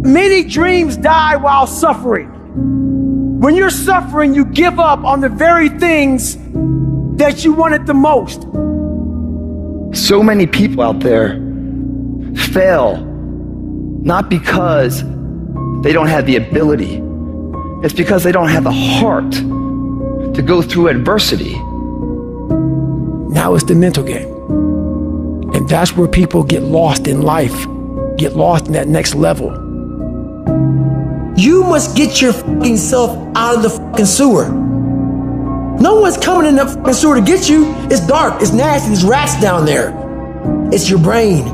Many dreams die while suffering. When you're suffering, you give up on the very things that you wanted the most. So many people out there fail not because they don't have the ability. It's because they don't have the heart to go through adversity. Now it's the mental game. And that's where people get lost in life, get lost in that next level. You must get your fucking self out of the fucking sewer. No one's coming in that fucking sewer to get you. It's dark, it's nasty, there's rats down there. It's your brain.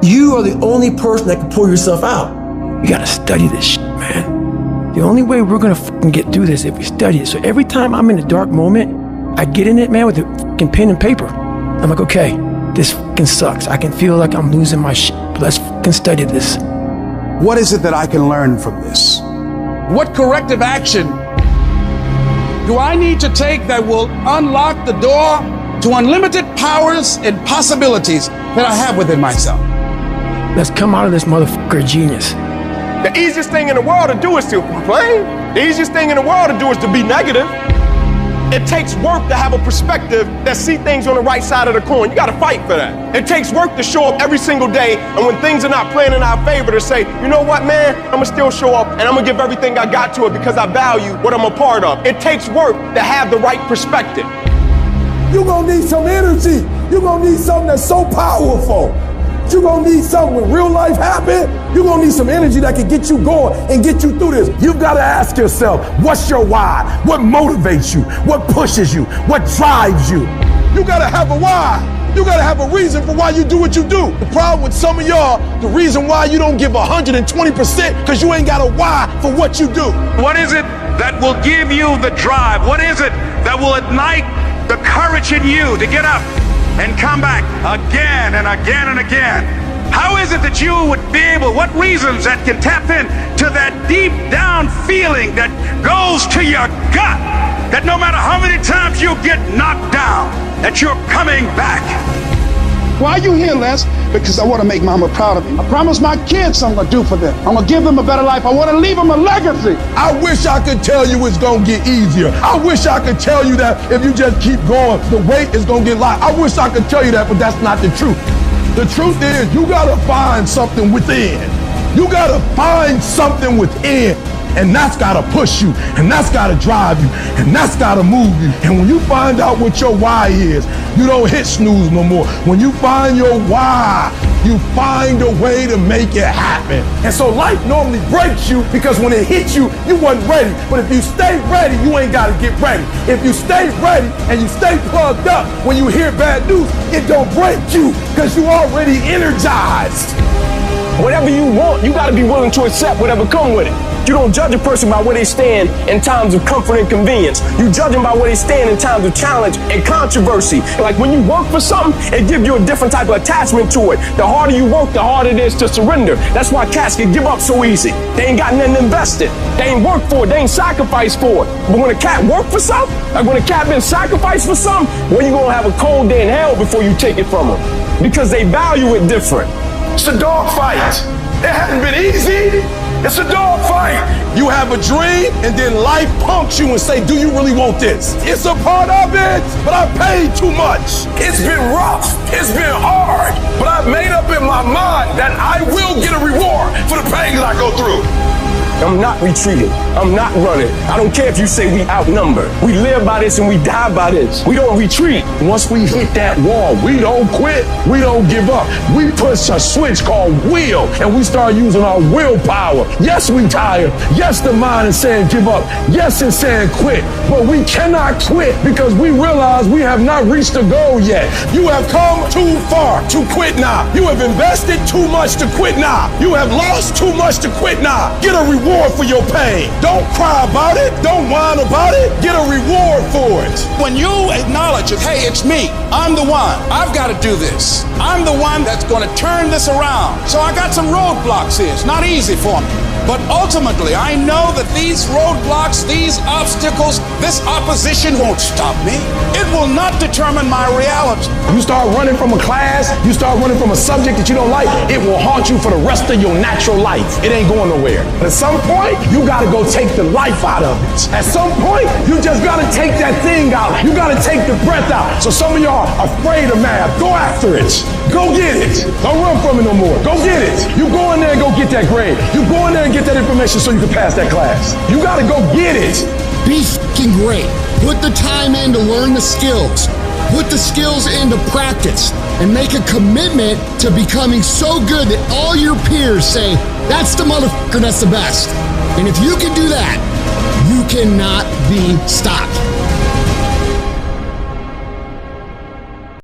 You are the only person that can pull yourself out. You gotta study this shit, man. The only way we're gonna fucking get through this is if we study it. So every time I'm in a dark moment, I get in it, man, with a fucking pen and paper. I'm like, okay, this fucking sucks. I can feel like I'm losing my shit, but let's fucking study this. What is it that I can learn from this? What corrective action do I need to take that will unlock the door to unlimited powers and possibilities that I have within myself? Let's come out of this motherfucker genius. The easiest thing in the world to do is to complain. The easiest thing in the world to do is to be negative. It takes work to have a perspective that see things on the right side of the coin. You gotta fight for that. It takes work to show up every single day, and when things are not playing in our favor, to say, you know what, man, I'ma still show up and I'm gonna give everything I got to it because I value what I'm a part of. It takes work to have the right perspective. You're gonna need some energy. You're gonna need something that's so powerful. You're gonna need something when real life happens. You're gonna need some energy that can get you going and get you through this. You've gotta ask yourself, what's your why? What motivates you? What pushes you? What drives you? You gotta have a why. You gotta have a reason for why you do what you do. The problem with some of y'all, the reason why you don't give 120% because you ain't got a why for what you do. What is it that will give you the drive? What is it that will ignite the courage in you to get up and come back again and again and again? How is it that you would be able, what reasons that can tap in to that deep down feeling that goes to your gut, that no matter how many times you get knocked down, that you're coming back? Why are you here, Les? Because I want to make mama proud of me. I promise my kids I'm going to do for them. I'm going to give them a better life. I want to leave them a legacy. I wish I could tell you it's gonna get easier. I wish I could tell you that if you just keep going, the weight is gonna get light. I wish I could tell you that, but that's not the truth. The truth is, you gotta find something within. You gotta find something within. And that's gotta push you, and that's gotta drive you, and that's gotta move you. And when you find out what your why is, you don't hit snooze no more. When you find your why, you find a way to make it happen. And so life normally breaks you because when it hits you, you wasn't ready. But if you stay ready, you ain't gotta get ready. If you stay ready and you stay plugged up, when you hear bad news, it don't break you because you already energized. Whatever you want, you gotta be willing to accept whatever come with it. You don't judge a person by where they stand in times of comfort and convenience. You judge them by where they stand in times of challenge and controversy. Like when you work for something, it gives you a different type of attachment to it. The harder you work, the harder it is to surrender. That's why cats can give up so easy. They ain't got nothing invested. They ain't worked for it. They ain't sacrificed for it. But when a cat work for something, like when a cat been sacrificed for something, well, you gonna have a cold day in hell before you take it from them. Because they value it different. It's a dog fight. It hasn't been easy. It's a dog fight. You have a dream and then life punks you and say, do you really want this? It's a part of it, but I paid too much. It's been rough. It's been hard, but I've made up in my mind that I will get a reward for the pain I go through. I'm not retreating. I'm not running. I don't care if you say we outnumbered. We live by this and we die by this. We don't retreat. Once we hit that wall, we don't quit. We don't give up. We push a switch called will, and we start using our willpower. Yes, we tired. Yes, the mind is saying give up. Yes, it's saying quit. But we cannot quit because we realize we have not reached the goal yet. You have come too far to quit now. You have invested too much to quit now. You have lost too much to quit now. Get a reward for your pain. Don't cry about it. Don't whine about it. Get a reward for it. When you acknowledge it, hey, it's me. I'm the one. I've got to do this. I'm the one that's going to turn this around. So I got some roadblocks here. It's not easy for me. But ultimately, I know that these roadblocks, these obstacles, this opposition won't stop me. It will not determine my reality. You start running from a class, you start running from a subject that you don't like, it will haunt you for the rest of your natural life. It ain't going nowhere. But at some point, you gotta go take the life out of it. At some point, you just gotta take that thing out. You gotta take the breath out. So some of y'all are afraid of math. Go after it. Go get it. Don't run from it no more. Go get it. You go in there and go get that grade. You go in there and get that information so you can pass that class. You gotta go get it. Be f***ing great. Put the time in to learn the skills. Put the skills into practice and make a commitment to becoming so good that all your peers say, that's the motherfucker that's the best. And if you can do that, you cannot be stopped.